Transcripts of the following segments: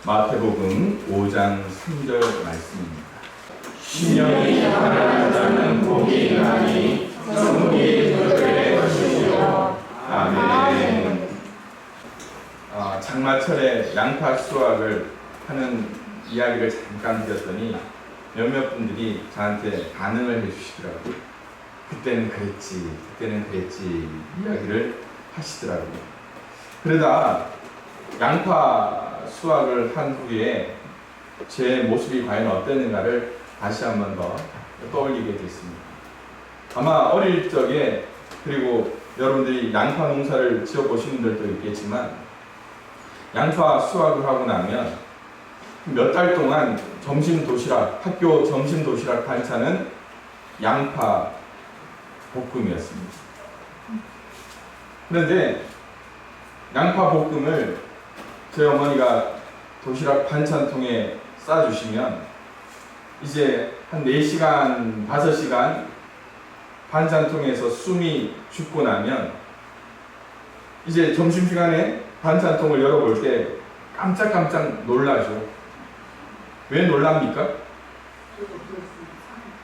마태복음 5장 3절 말씀입니다. 신령이 가난한 자는 복이 있나니 천국이 그들의 것이요. 아멘. 장마철에 양파 수확을 하는 이야기를 잠깐 드렸더니 몇몇 분들이 저한테 반응을 해주시더라고요. 그때는 그랬지 이야기를 하시더라고요. 그러다 양파 수확을 한 후에 제 모습이 과연 어땠는가를 다시 한 번 더 떠올리게 됐습니다. 아마 어릴 적에, 그리고 여러분들이 양파 농사를 지어보신 분들도 있겠지만, 양파 수확을 하고 나면 몇 달 동안 학교 점심 도시락 반찬은 양파 볶음이었습니다. 그런데 양파 볶음을 저희 어머니가 도시락 반찬통에 싸주시면 이제 한 4시간, 5시간 반찬통에서 숨이 죽고 나면 이제 점심시간에 반찬통을 열어볼 때 깜짝깜짝 놀라죠. 왜 놀랍니까?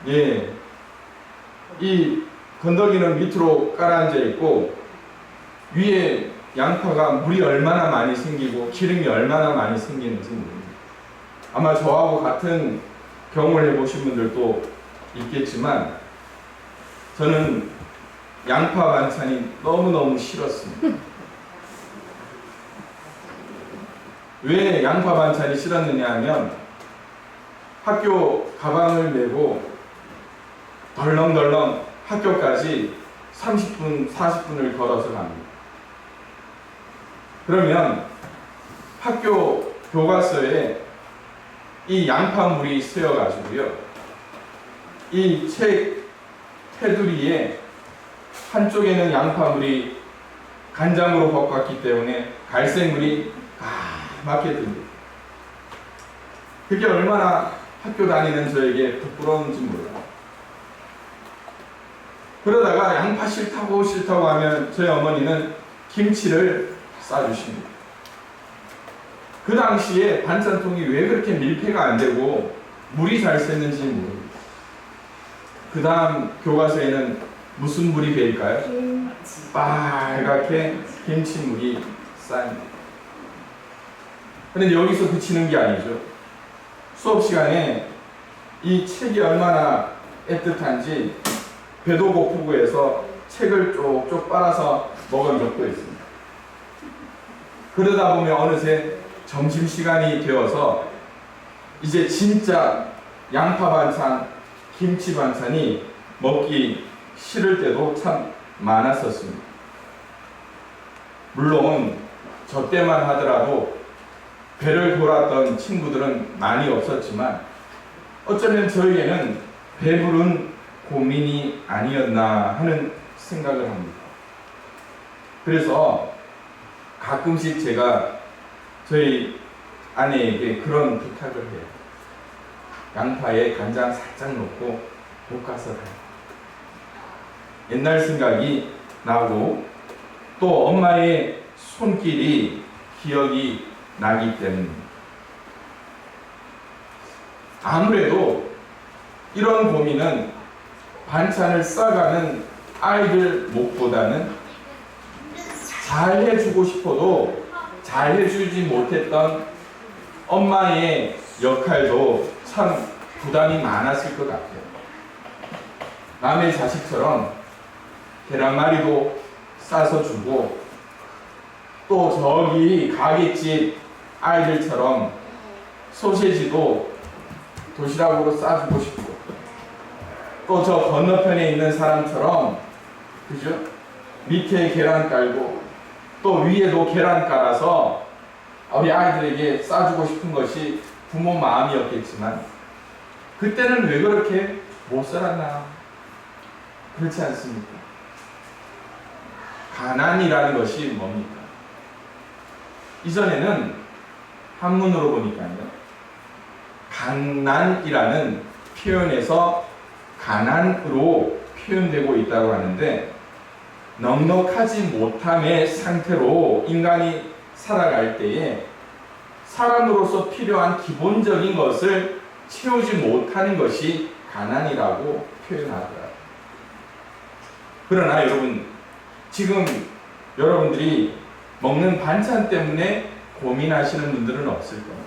예. 이 건더기는 밑으로 깔아앉아 있고 위에 양파가 물이 얼마나 많이 생기고 기름이 얼마나 많이 생기는지 모릅니다. 아마 저하고 같은 경험을 해보신 분들도 있겠지만 저는 양파 반찬이 너무너무 싫었습니다. 왜 양파 반찬이 싫었느냐 하면 학교 가방을 메고 덜렁덜렁 학교까지 30분, 40분을 걸어서 갑니다. 그러면 학교 교과서에 이 양파물이 쓰여가지고요, 이 책 테두리에 한쪽에는 양파물이 간장으로 볶았기 때문에 갈색물이 까맣게 듭니다. 그게 얼마나 학교 다니는 저에게 부끄러운지 몰라요. 그러다가 양파 싫다고 하면 저희 어머니는 김치를 싸주십니다. 그 당시에 반찬통이 왜 그렇게 밀폐가 안 되고 물이 잘 샜는지 모릅니다. 그 다음 교과서에는 무슨 물이 배일까요? 빨갛게 김치물이 쌓입니다. 그런데 여기서 그치는 게 아니죠. 수업 시간에 이 책이 얼마나 애틋한지 배도 고프고 해서 책을 쪽쪽 빨아서 먹은 적도 있습니다. 그러다 보면 어느새 점심시간이 되어서 이제 진짜 양파 반찬, 김치 반찬이 먹기 싫을 때도 참 많았었습니다. 물론 저 때만 하더라도 배를 돌았던 친구들은 많이 없었지만 어쩌면 저에게는 배부른 고민이 아니었나 하는 생각을 합니다. 그래서 가끔씩 제가 저희 아내에게 그런 부탁을 해요. 양파에 간장 살짝 넣고 볶아서 가요. 옛날 생각이 나고 또 엄마의 손길이 기억이 나기 때문입니다. 아무래도 이런 고민은 반찬을 싸가는 아이들 몫보다는 잘해주고 싶어도 잘해주지 못했던 엄마의 역할도 참 부담이 많았을 것 같아요. 남의 자식처럼 계란말이도 싸서 주고 또 저기 가게집 아이들처럼 소세지도 도시락으로 싸주고 싶고 또 저 건너편에 있는 사람처럼 그죠? 밑에 계란 깔고 또 위에도 계란 깔아서 우리 아이들에게 싸주고 싶은 것이 부모 마음이었겠지만 그때는 왜 그렇게 못 살았나? 그렇지 않습니까? 가난이라는 것이 뭡니까? 이전에는 한문으로 보니까요, 가난이라는 표현에서 가난으로 표현되고 있다고 하는데 넉넉하지 못함의 상태로 인간이 살아갈 때에 사람으로서 필요한 기본적인 것을 채우지 못하는 것이 가난이라고 표현하더라고요. 그러나 여러분, 지금 여러분들이 먹는 반찬 때문에 고민하시는 분들은 없을 겁니다.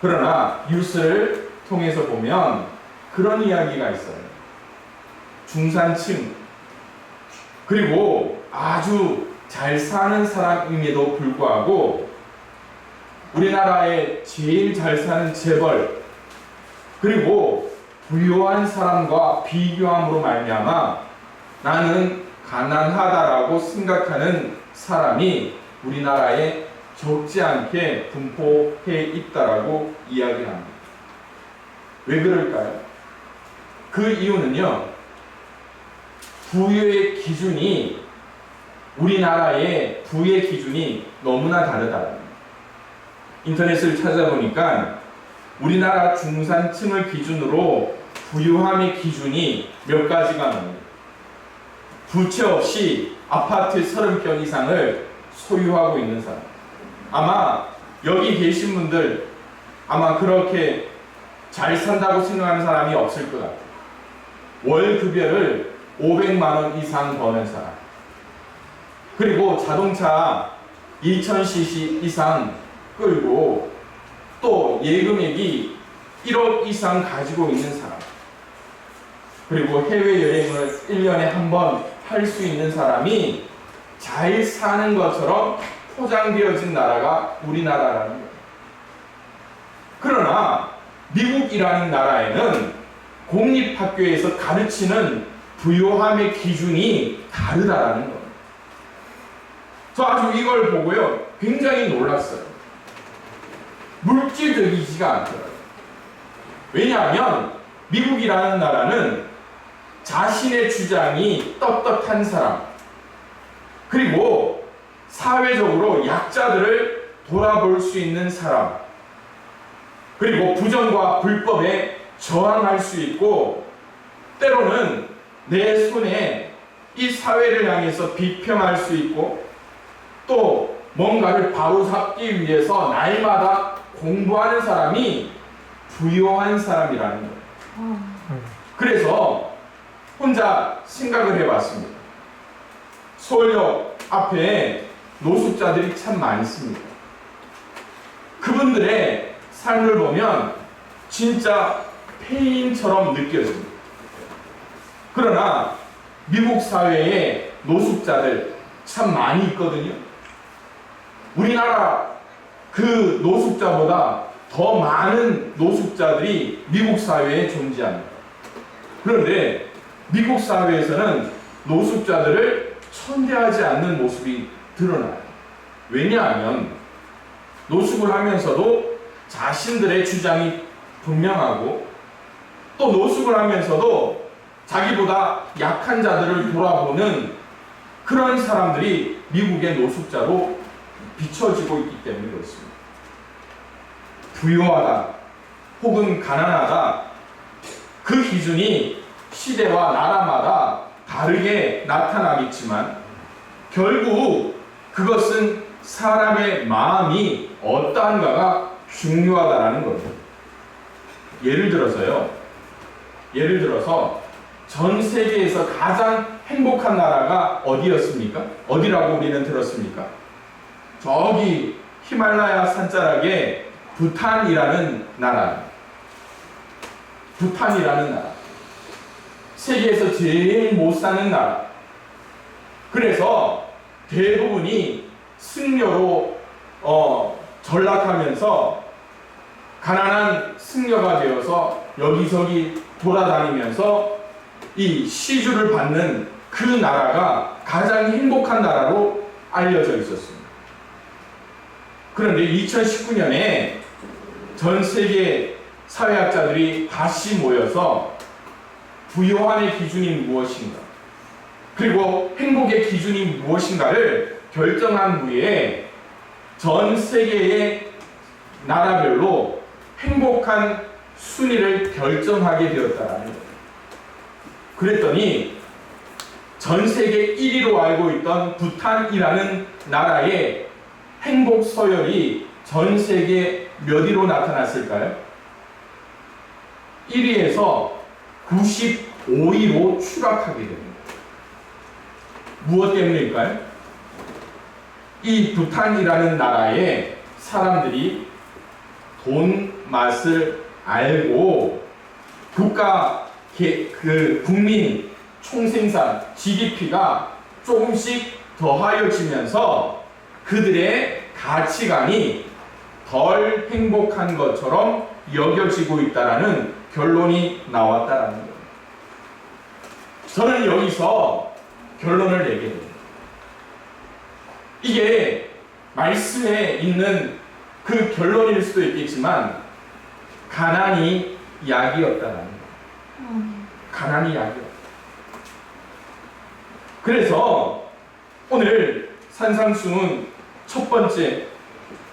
그러나 뉴스를 통해서 보면 그런 이야기가 있어요. 중산층, 그리고 아주 잘 사는 사람임에도 불구하고 우리나라에 제일 잘 사는 재벌, 그리고 부유한 사람과 비교함으로 말미암아 나는 가난하다라고 생각하는 사람이 우리나라에 적지 않게 분포해 있다라고 이야기합니다. 왜 그럴까요? 그 이유는요, 부의 기준이, 우리나라의 부의 기준이 너무나 다르다는 거예요. 인터넷을 찾아보니까 우리나라 중산층을 기준으로 부유함의 기준이 몇 가지가 나옵니다. 부채 없이 아파트 30평 이상을 소유하고 있는 사람. 아마 여기 계신 분들 아마 그렇게 잘 산다고 생각하는 사람이 없을 것 같아요. 월 급여를 500만 원 이상 버는 사람. 그리고 자동차 2000cc 이상 끌고 또 예금액이 1억 이상 가지고 있는 사람. 그리고 해외여행을 1년에 한 번 할 수 있는 사람이 잘 사는 것처럼 포장되어진 나라가 우리나라라는 거예요. 그러나 미국이라는 나라에는 공립학교에서 가르치는 부유함의 기준이 다르다라는 거예요. 저 아주 이걸 보고요, 굉장히 놀랐어요. 물질적이지가 않더라고요. 왜냐하면 미국이라는 나라는 자신의 주장이 떳떳한 사람, 그리고 사회적으로 약자들을 돌아볼 수 있는 사람, 그리고 부정과 불법에 저항할 수 있고, 때로는 내 손에 이 사회를 향해서 비평할 수 있고, 또 뭔가를 바로잡기 위해서 날마다 공부하는 사람이 부유한 사람이라는 거예요. 그래서 혼자 생각을 해봤습니다. 서울역 앞에 노숙자들이 참 많습니다. 그분들의 삶을 보면 진짜 폐인처럼 느껴집니다. 그러나 미국 사회에 노숙자들 참 많이 있거든요. 우리나라 그 노숙자보다 더 많은 노숙자들이 미국 사회에 존재합니다. 그런데 미국 사회에서는 노숙자들을 천대하지 않는 모습이 드러나요. 왜냐하면 노숙을 하면서도 자신들의 주장이 분명하고, 또 노숙을 하면서도 자기보다 약한 자들을 돌아보는 그런 사람들이 미국의 노숙자로 비춰지고 있기 때문에 그렇습니다. 부유하다 혹은 가난하다, 그 기준이 시대와 나라마다 다르게 나타나겠지만 결국 그것은 사람의 마음이 어떠한가가 중요하다라는 거죠. 예를 들어서 전 세계에서 가장 행복한 나라가 어디였습니까? 어디라고 우리는 들었습니까? 저기 히말라야 산자락에 부탄이라는 나라. 부탄이라는 나라. 세계에서 제일 못 사는 나라. 그래서 대부분이 승려로 전락하면서 가난한 승려가 되어서 여기저기 돌아다니면서 이 시주를 받는 그 나라가 가장 행복한 나라로 알려져 있었습니다. 그런데 2019년에 전 세계 사회학자들이 다시 모여서 부유함의 기준이 무엇인가, 그리고 행복의 기준이 무엇인가를 결정한 후에 전 세계의 나라별로 행복한 순위를 결정하게 되었다는 거예요. 그랬더니 전 세계 1위로 알고 있던 부탄이라는 나라의 행복 서열이 전 세계 몇 위로 나타났을까요? 1위에서 95위로 추락하게 됩니다. 무엇 때문일까요? 이 부탄이라는 나라의 사람들이 돈 맛을 알고 국민 총생산 GDP가 조금씩 더하여지면서 그들의 가치관이 덜 행복한 것처럼 여겨지고 있다라는 결론이 나왔다라는 거예요. 저는 여기서 결론을 내게 됩니다. 이게 말씀에 있는 그 결론일 수도 있겠지만 가난이 약이었다라는 거예요. 가난이 약이었다. 그래서 오늘 산상수훈 첫 번째,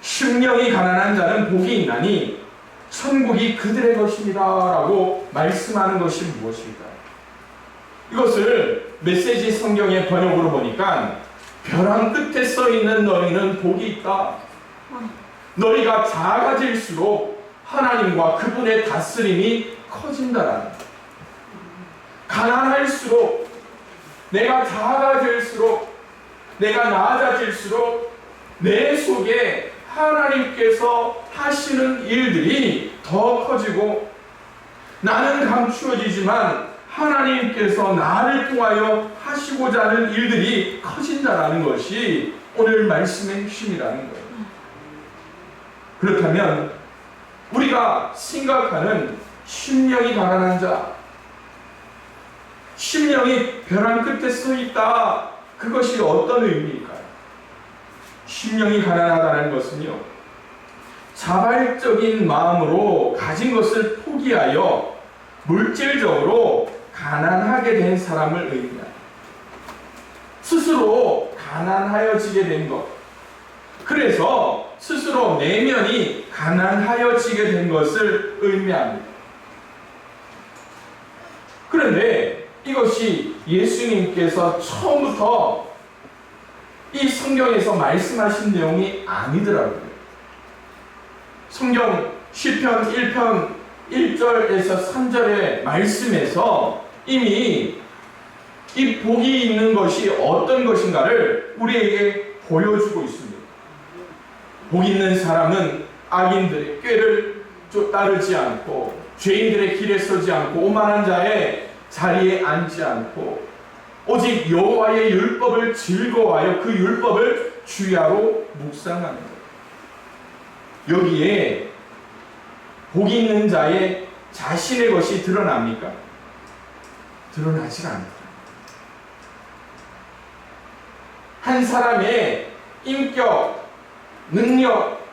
심령이 가난한 자는 복이 있나니 천국이 그들의 것입니다 라고 말씀하는 것이 무엇일까요? 이것을 메시지 성경의 번역으로 보니까 벼랑 끝에 써있는 너희는 복이 있다. 너희가 작아질수록 하나님과 그분의 다스림이 커진다라는 거예요. 가난할수록, 내가 작아질수록, 내가 낮아질수록 내 속에 하나님께서 하시는 일들이 더 커지고, 나는 감추어지지만 하나님께서 나를 통하여 하시고자 하는 일들이 커진다라는 것이 오늘 말씀의 핵심이라는 거예요. 그렇다면 우리가 생각하는 심령이 가난한 자, 심령이 벼랑 끝에 서 있다, 그것이 어떤 의미일까요? 심령이 가난하다는 것은요, 자발적인 마음으로 가진 것을 포기하여 물질적으로 가난하게 된 사람을 의미합니다. 스스로 가난하여지게 된 것, 그래서 스스로 내면이 가난하여지게 된 것을 의미합니다. 그런데 이것이 예수님께서 처음부터 이 성경에서 말씀하신 내용이 아니더라고요. 성경 시편 1편 1절에서 3절의 말씀에서 이미 이 복이 있는 것이 어떤 것인가를 우리에게 보여주고 있습니다. 복 있는 사람은 악인들의 꾀를 따르지 않고, 죄인들의 길에 서지 않고, 오만한 자의 자리에 앉지 않고, 오직 여호와의 율법을 즐거워하여 그 율법을 주야로 묵상하는 것. 여기에 복이 있는 자의 자신의 것이 드러납니까? 드러나지 않습니다. 한 사람의 인격, 능력,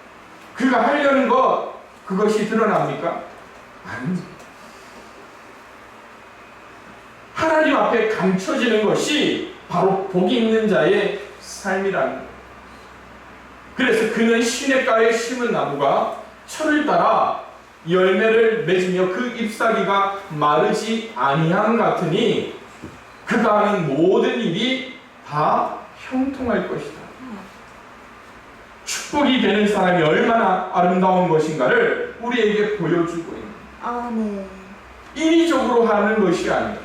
그가 하려는 것, 그것이 드러납니까? 아닙니다. 하나님 앞에 감춰지는 것이 바로 복이 있는 자의 삶이라는 거예요. 그래서 그는 시냇가에 심은 나무가 철을 따라 열매를 맺으며 그 잎사귀가 마르지 아니함 같으니 그가 하는 모든 일이 다 형통할 것이다. 축복이 되는 사람이 얼마나 아름다운 것인가를 우리에게 보여주고 있는, 인위적으로 하는 것이 아니에요.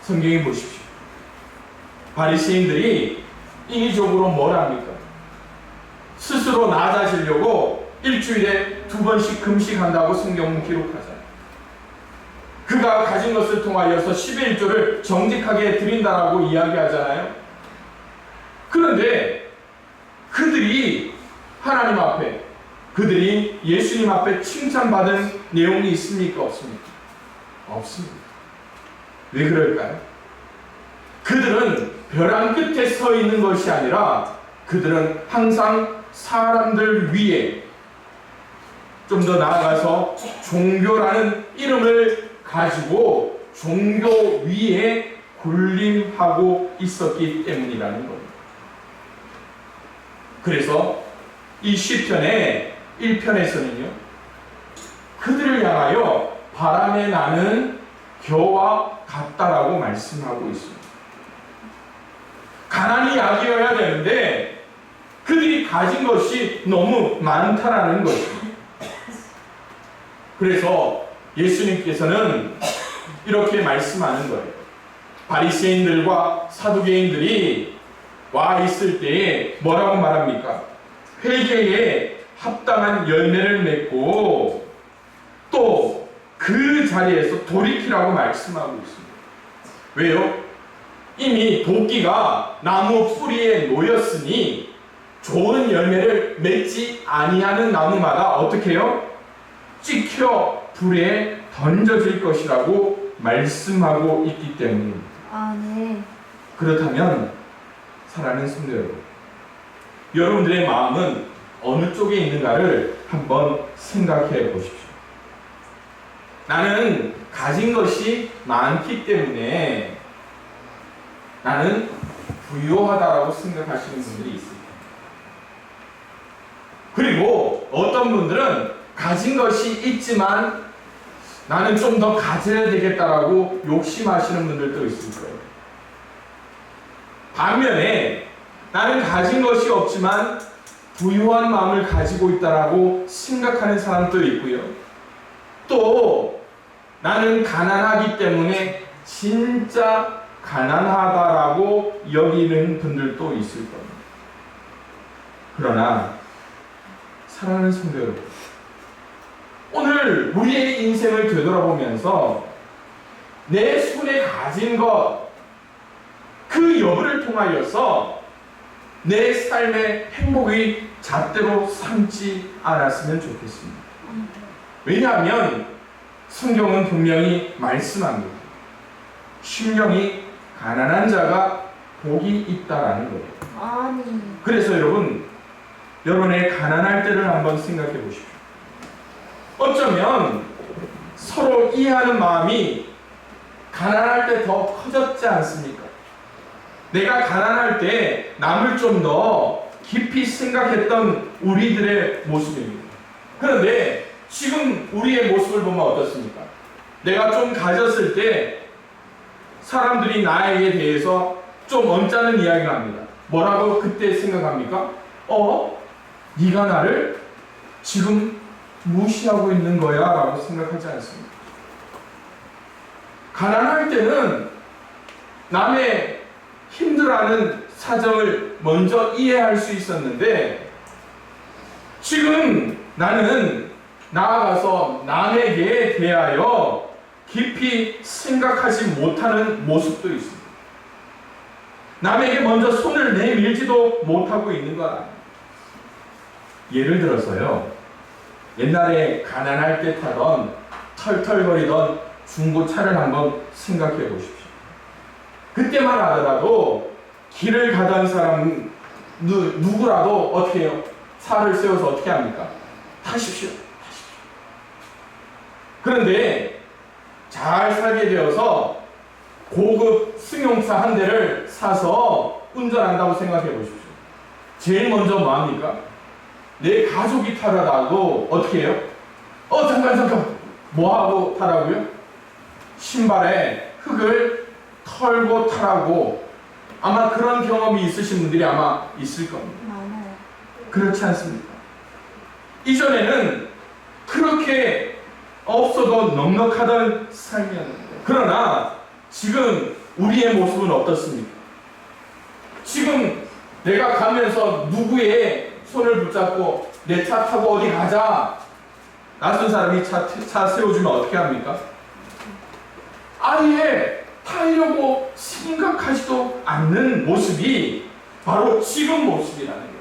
성경에 보십시오. 바리새인들이 인위적으로 뭘 합니까? 스스로 낮아지려고 일주일에 2번씩 금식한다고 성경은 기록하잖아요. 그가 가진 것을 통하여서 11조를 정직하게 드린다라고 이야기하잖아요. 그런데 그들이 하나님 앞에, 그들이 예수님 앞에 칭찬받은 내용이 있습니까? 없습니까? 없습니다. 왜 그럴까요? 그들은 벼랑 끝에 서 있는 것이 아니라 그들은 항상 사람들 위에, 좀 더 나아가서 종교라는 이름을 가지고 종교 위에 군림하고 있었기 때문이라는 겁니다. 그래서 이 시편의 1편에서는요, 그들을 향하여 바람에 나는 겨와 같다라고 말씀하고 있습니다. 가난이 약이어야 되는데 그들이 가진 것이 너무 많다라는 것입니다. 그래서 예수님께서는 이렇게 말씀하는 거예요. 바리새인들과 사두개인들이 와 있을 때에 뭐라고 말합니까? 회개에 합당한 열매를 맺고 또 그 자리에서 돌이키라고 말씀하고 있습니다. 왜요? 이미 도끼가 나무 뿌리에 놓였으니 좋은 열매를 맺지 아니하는 나무마다 어떻게 해요? 찍혀 불에 던져질 것이라고 말씀하고 있기 때문입니다. 아, 네. 그렇다면 사랑하는 성도 여러분, 여러분들의 마음은 어느 쪽에 있는가를 한번 생각해 보십시오. 나는 가진 것이 많기 때문에 나는 부유하다라고 생각하시는 분들이 있습니다. 그리고 어떤 분들은 가진 것이 있지만 나는 좀 더 가져야 되겠다라고 욕심하시는 분들도 있을 거예요. 반면에 나는 가진 것이 없지만 부유한 마음을 가지고 있다라고 생각하는 사람도 있고요. 또 나는 가난하기 때문에 진짜 가난하다라고 여기는 분들도 있을 겁니다. 그러나 사랑하는 성도 여러분, 오늘 우리의 인생을 되돌아보면서 내 손에 가진 것, 그 여부를 통하여서 내 삶의 행복의 잣대로 삼지 않았으면 좋겠습니다. 왜냐하면 성경은 분명히 말씀합니다. 심령이 가난한 자가 복이 있다라는 거예요. 아니. 그래서 여러분의 가난할 때를 한번 생각해 보십시오. 어쩌면 서로 이해하는 마음이 가난할 때 더 커졌지 않습니까? 내가 가난할 때 남을 좀 더 깊이 생각했던 우리들의 모습입니다. 그런데 지금 우리의 모습을 보면 어떻습니까? 내가 좀 가졌을 때 사람들이 나에게 대해서 좀 언짢은 이야기를 합니다. 뭐라고 그때 생각합니까? 네가 나를 지금 무시하고 있는 거야 라고 생각하지 않습니다. 가난할 때는 남의 힘들어하는 사정을 먼저 이해할 수 있었는데 지금 나는 나아가서 남에게 대하여 깊이 생각하지 못하는 모습도 있습니다. 남에게 먼저 손을 내밀지도 못하고 있는 것 아닙니다. 예를 들어서요, 옛날에 가난할 때 타던 털털거리던 중고차를 한번 생각해 보십시오. 그때만 하더라도 길을 가던 사람 누구라도 어떻게 해요? 차를 세워서 어떻게 합니까? 타십시오. 그런데 잘 살게 되어서 고급 승용차 한 대를 사서 운전한다고 생각해 보십시오. 제일 먼저 뭐 합니까? 내 가족이 타라도 어떻게 해요? 잠깐 뭐 하고 타라고요? 신발에 흙을 털고 타라고. 아마 그런 경험이 있으신 분들이 아마 있을 겁니다. 많아요. 그렇지 않습니까? 이전에는 그렇게 없어도 넉넉하던 삶이었는데, 그러나 지금 우리의 모습은 어떻습니까? 지금 내가 가면서 누구의 손을 붙잡고 내 차 타고 어디 가자, 낯선 사람이 차 세워주면 어떻게 합니까? 아예 타려고 생각하지도 않는 모습이 바로 지금 모습이라는 거예요.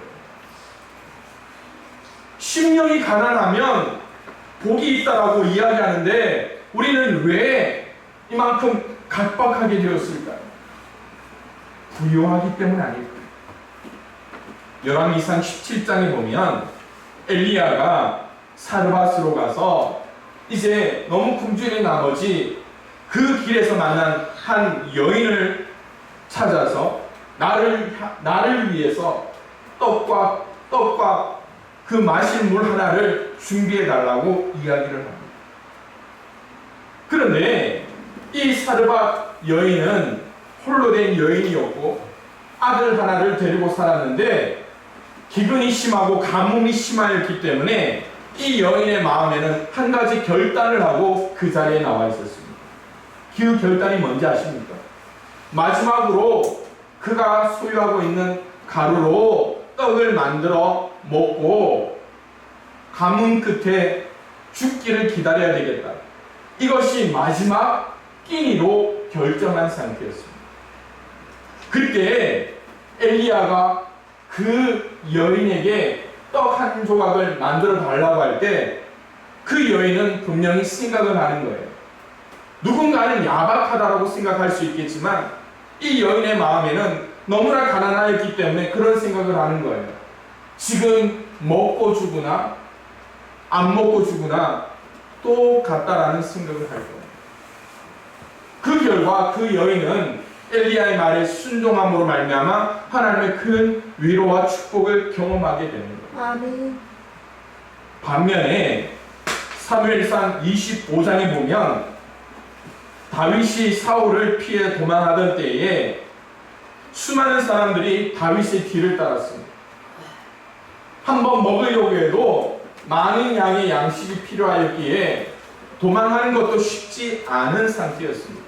심령이 가난하면 복이 있다라고 이야기하는데 우리는 왜 이만큼 각박하게 되었을까요? 부유하기 때문 아닐까요? 열왕기상 17장에 보면 엘리야가 사르밧으로 가서 이제 너무 굶주린 나머지 그 길에서 만난 한 여인을 찾아서 나를 위해서 떡과 그 마실 물 하나를 준비해 달라고 이야기를 합니다. 그런데 이 사르밧 여인은 홀로 된 여인이었고 아들 하나를 데리고 살았는데 기근이 심하고 가뭄이 심하였기 때문에 이 여인의 마음에는 한 가지 결단을 하고 그 자리에 나와 있었습니다. 그 결단이 뭔지 아십니까? 마지막으로 그가 소유하고 있는 가루로 떡을 만들어 먹고 가뭄 끝에 죽기를 기다려야 되겠다. 이것이 마지막 끼니로 결정한 상태였습니다. 그때 엘리야가 그 여인에게 떡 한 조각을 만들어 달라고 할 때 그 여인은 분명히 생각을 하는 거예요. 누군가는 야박하다라고 생각할 수 있겠지만 이 여인의 마음에는 너무나 가난하였기 때문에 그런 생각을 하는 거예요. 지금 먹고 죽으나 안 먹고 죽으나 똑같다라는 생각을 할 거예요. 그 결과 그 여인은 엘리야의 말에 순종함으로 말미암아 하나님의 큰 위로와 축복을 경험하게 되는 거예요. 아멘. 반면에 사무엘상 25장에 보면 다윗이 사울을 피해 도망하던 때에 수많은 사람들이 다윗의 뒤를 따랐습니다. 한번 먹으려고 해도 많은 양의 양식이 필요하였기에 도망하는 것도 쉽지 않은 상태였습니다.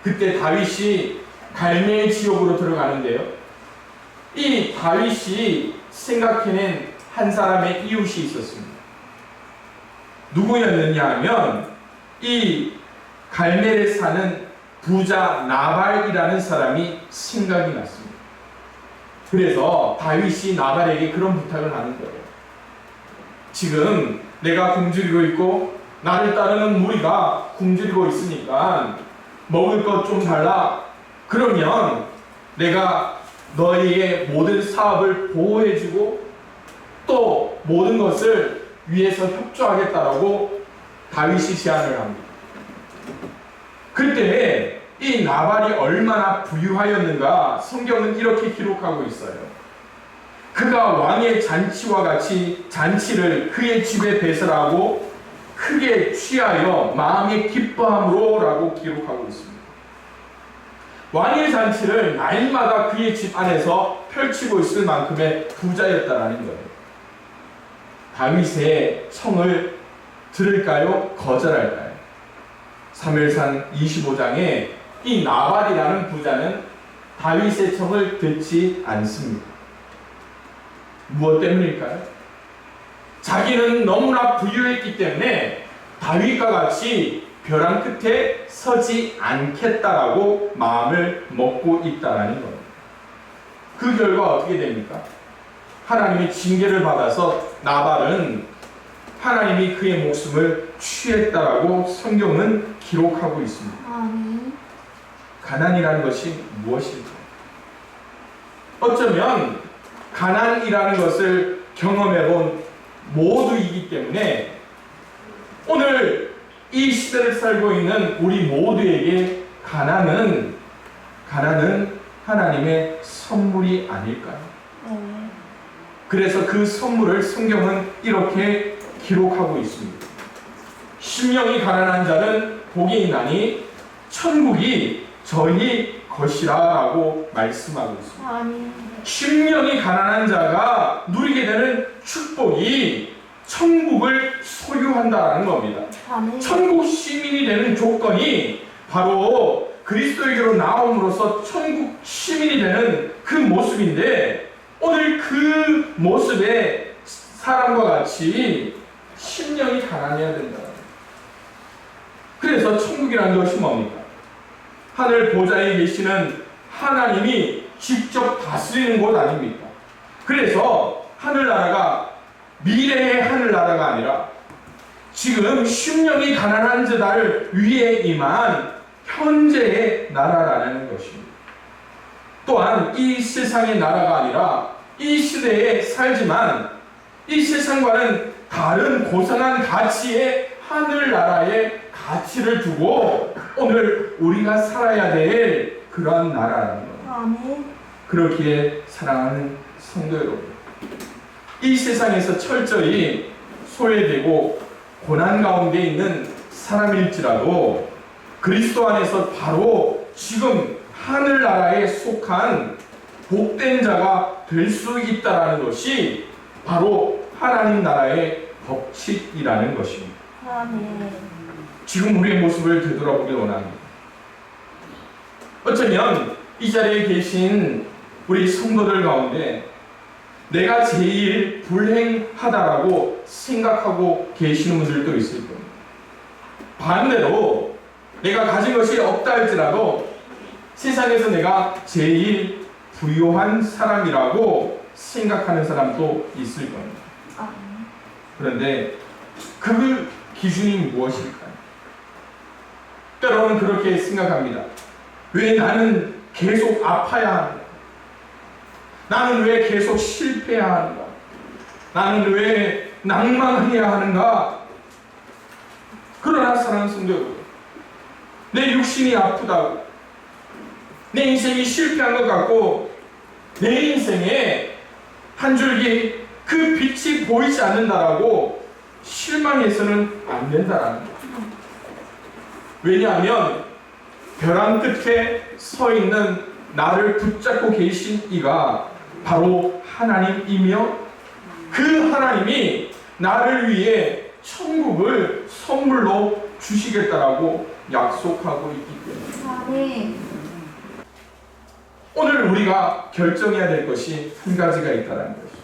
그때 다윗이 갈멜 지옥으로 들어가는데요. 이 다윗이 생각해낸 한 사람의 이웃이 있었습니다. 누구였느냐 하면 이 갈멜에 사는 부자 나발이라는 사람이 생각이 났습니다. 그래서 다윗이 나발에게 그런 부탁을 하는 거예요. 지금 내가 굶주리고 있고 나를 따르는 무리가 굶주리고 있으니까 먹을 것 좀 달라. 그러면 내가 너희의 모든 사업을 보호해주고 또 모든 것을 위해서 협조하겠다라고 다윗이 제안을 합니다. 그때 이 나발이 얼마나 부유하였는가 성경은 이렇게 기록하고 있어요. 그가 왕의 잔치와 같이 잔치를 그의 집에 배설하고 크게 취하여 마음이 기뻐함으로 라고 기록하고 있습니다. 왕의 잔치를 날마다 그의 집 안에서 펼치고 있을 만큼의 부자였다라는 거예요. 다윗의 청을 들을까요? 거절할까요? 사무엘상 25장에 이 나발이라는 부자는 다윗의 청을 듣지 않습니다. 무엇 때문일까요? 자기는 너무나 부유했기 때문에 다윗과 같이 벼랑 끝에 서지 않겠다라고 마음을 먹고 있다라는 겁니다. 그 결과 어떻게 됩니까? 하나님의 징계를 받아서 나발은 하나님이 그의 목숨을 취했다라고 성경은 기록하고 있습니다. 아멘. 가난이라는 것이 무엇일까? 어쩌면 가난이라는 것을 경험해본 모두이기 때문에 오늘 이 시대를 살고 있는 우리 모두에게 가난은 하나님의 선물이 아닐까요? 네. 그래서 그 선물을 성경은 이렇게 기록하고 있습니다. 심령이 가난한 자는 복이 있나니 천국이 저희 것이라 라고 말씀하고 있습니다. 아멘. 심령이 가난한 자가 누리게 되는 축복이 천국을 소유한다는 겁니다. 아멘. 천국 시민이 되는 조건이 바로 그리스도에게로 나옴으로써 천국 시민이 되는 그 모습인데 오늘 그 모습의 사람과 같이 심령이 가난해야 된다. 그래서 천국이라는 것이 뭡니까? 하늘 보좌에 계시는 하나님이 직접 다스리는 곳 아닙니까? 그래서 하늘나라가 미래의 하늘나라가 아니라 지금 심령이 가난한 자들 위에 임한 현재의 나라라는 것입니다. 또한 이 세상의 나라가 아니라 이 시대에 살지만 이 세상과는 다른 고상한 가치의 하늘나라의 가치를 두고 오늘 우리가 살아야 될 그러한 나라라는 겁니다. 아멘. 그렇기에 사랑하는 성도 여러분, 이 세상에서 철저히 소외되고 고난 가운데 있는 사람일지라도 그리스도 안에서 바로 지금 하늘나라에 속한 복된 자가 될 수 있다라는 것이 바로 하나님 나라의 법칙이라는 것입니다. 아멘. 지금 우리의 모습을 되돌아보기 원합니다. 어쩌면 이 자리에 계신 우리 성도들 가운데 내가 제일 불행하다라고 생각하고 계시는 분들도 있을 겁니다. 반대로 내가 가진 것이 없다 할지라도 세상에서 내가 제일 부유한 사람이라고 생각하는 사람도 있을 겁니다. 그런데 그 기준이 무엇일까요? 때로는 그렇게 생각합니다. 왜 나는 계속 아파야 하는가? 나는 왜 계속 실패해야 하는가? 나는 왜 낭만해야 하는가? 그러나 사랑하는 성도 여러분, 내 육신이 아프다고, 내 인생이 실패한 것 같고, 내 인생에 한 줄기 그 빛이 보이지 않는다라고 실망해서는 안 된다라는 거예요. 왜냐하면 벼랑 끝에 서 있는 나를 붙잡고 계신 이가 바로 하나님이며, 그 하나님이 나를 위해 천국을 선물로 주시겠다라고 약속하고 있기 때문에 아멘. 오늘 우리가 결정해야 될 것이 한 가지가 있다는 것이죠.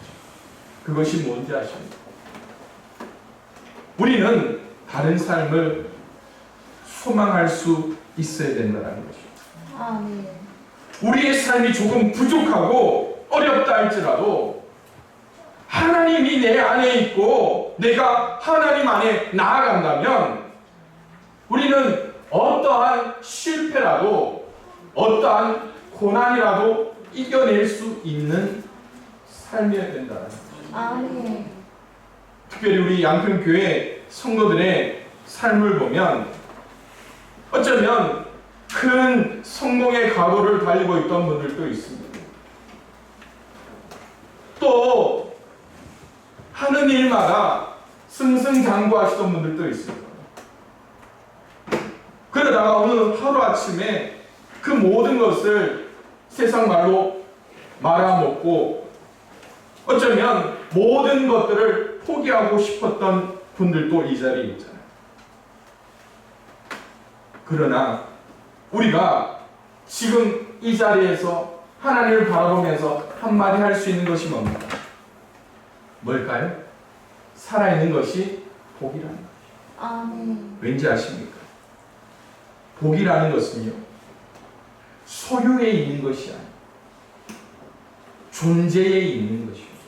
그것이 뭔지 아십니까? 우리는 다른 삶을 소망할 수 있어야 된다는 것이죠. 아멘. 우리의 삶이 조금 부족하고 어렵다 할지라도 하나님이 내 안에 있고 내가 하나님 안에 나아간다면 우리는 어떠한 실패라도 어떠한 고난이라도 이겨낼 수 있는 삶이어야 된다는 거죠. 아멘. 특별히 우리 양평교회 성도들의 삶을 보면 어쩌면 큰 성공의 각오를 달리고 있던 분들도 있습니다. 또 하는 일마다 승승장구하시던 분들도 있습니다. 그러다가 어느 하루아침에 그 모든 것을 세상 말로 말아먹고 어쩌면 모든 것들을 포기하고 싶었던 분들도 이 자리에 있잖아요. 그러나 우리가 지금 이 자리에서 하나님을 바라보면서 한마디 할 수 있는 것이 뭡니까? 뭘까요? 살아있는 것이 복이라는 것이죠. 아멘. 왠지 아십니까? 복이라는 것은요, 소유에 있는 것이 아니에요. 존재에 있는 것입니다.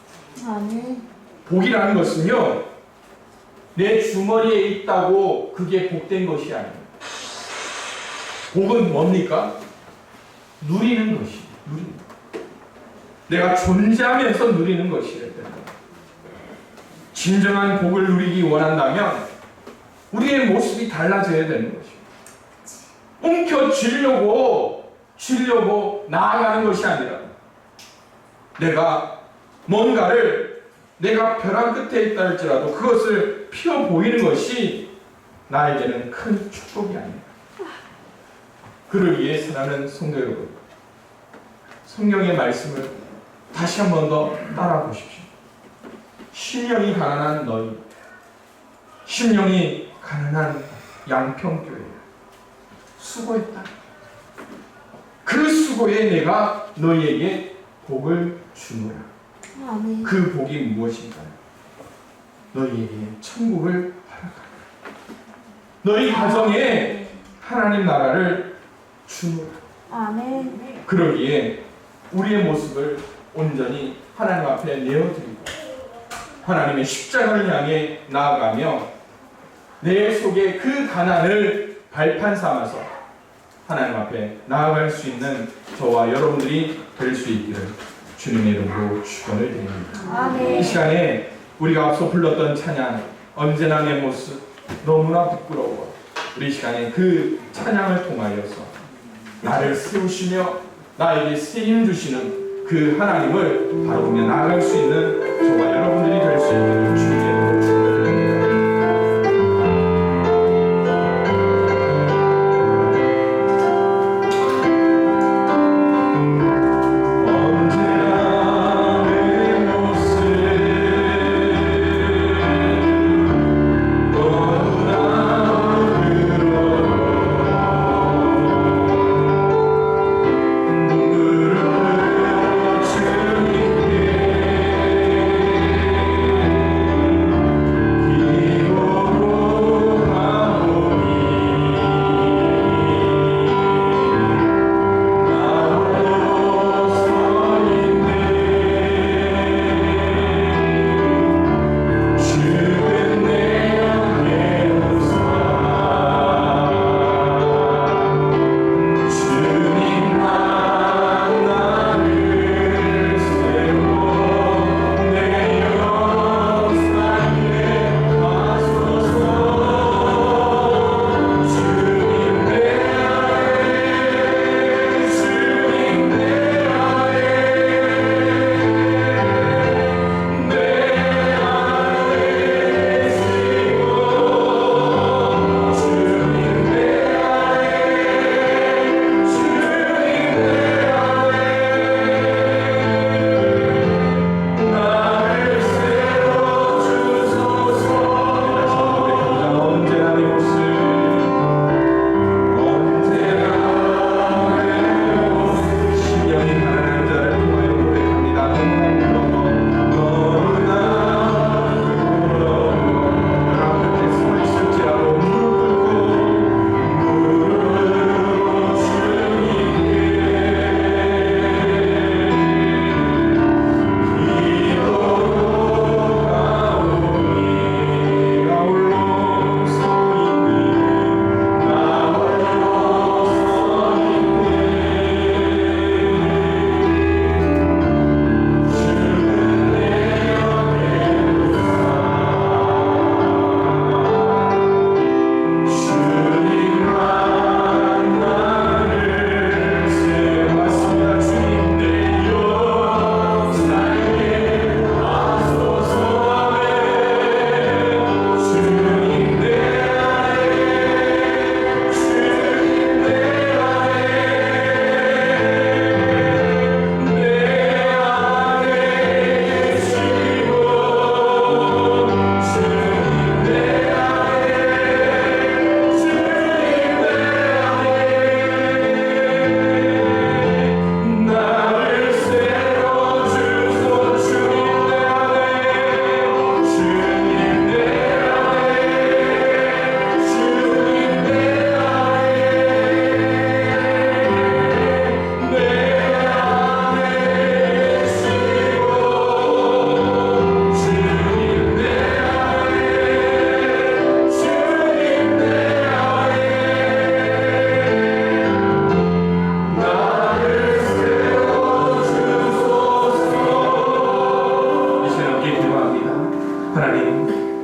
아멘. 복이라는 것은요, 내 주머니에 있다고 그게 복된 것이 아닙니다. 복은 뭡니까? 누리는 것이에요. 누리는 것. 내가 존재하면서 누리는 것이에요. 진정한 복을 누리기 원한다면 우리의 모습이 달라져야 되는 것입니다. 움켜쥐려고 나아가는 것이 아니라 내가 뭔가를 내가 벼랑 끝에 있다 할지라도 그것을 피워 보이는 것이 나에게는 큰 축복이 아닙니다. 그러기에 사랑하는 성도 여러분, 성경의 말씀을 다시 한 번 더 따라 보십시오. 심령이 가난한 너희, 심령이 가난한 양평교회, 수고했다. 그 수고에 내가 너희에게 복을 주노라. 아멘. 그 복이 무엇인가요? 너희에게 천국을 허락하라. 너희 가정에 하나님 나라를 주노라. 아멘. 그러기에 우리의 모습을 온전히 하나님 앞에 내어드리고 하나님의 십자가를 향해 나아가며 내 속에 그 가난을 발판 삼아서 하나님 앞에 나아갈 수 있는 저와 여러분들이 될 수 있기를 주님의 이름으로 축원을 드립니다. 아멘. 이 시간에 우리가 앞서 불렀던 찬양, 언제나 내 모습 너무나 부끄러워, 우리 시간에 그 찬양을 통하여서 나를 세우시며 나에게 세임 주시는 그 하나님을 바라보며 나아갈 수 있는 저와 여러분들이 될 수 있기를 주님의 이름으로 축원드립니다.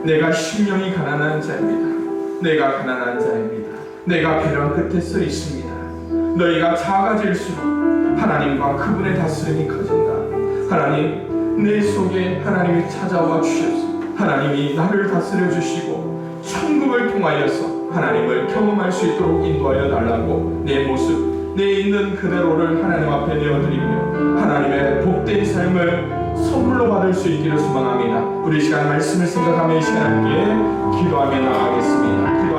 내가 심령이 가난한 자입니다. 내가 가난한 자입니다. 내가 벼랑 끝에 서 있습니다. 너희가 작아질수록 하나님과 그분의 다스림이 커진다. 하나님, 내 속에 하나님이 찾아와 주셔서 하나님이 나를 다스려 주시고 천국을 통하여서 하나님을 경험할 수 있도록 인도하여 달라고 내 모습, 내 있는 그대로를 하나님 앞에 내어드리며 하나님의 복된 삶을 선물로 받을 수 있기를 소망합니다. 우리 시간 말씀을 생각하며 이 시간 함께 기도하며 나가겠습니다.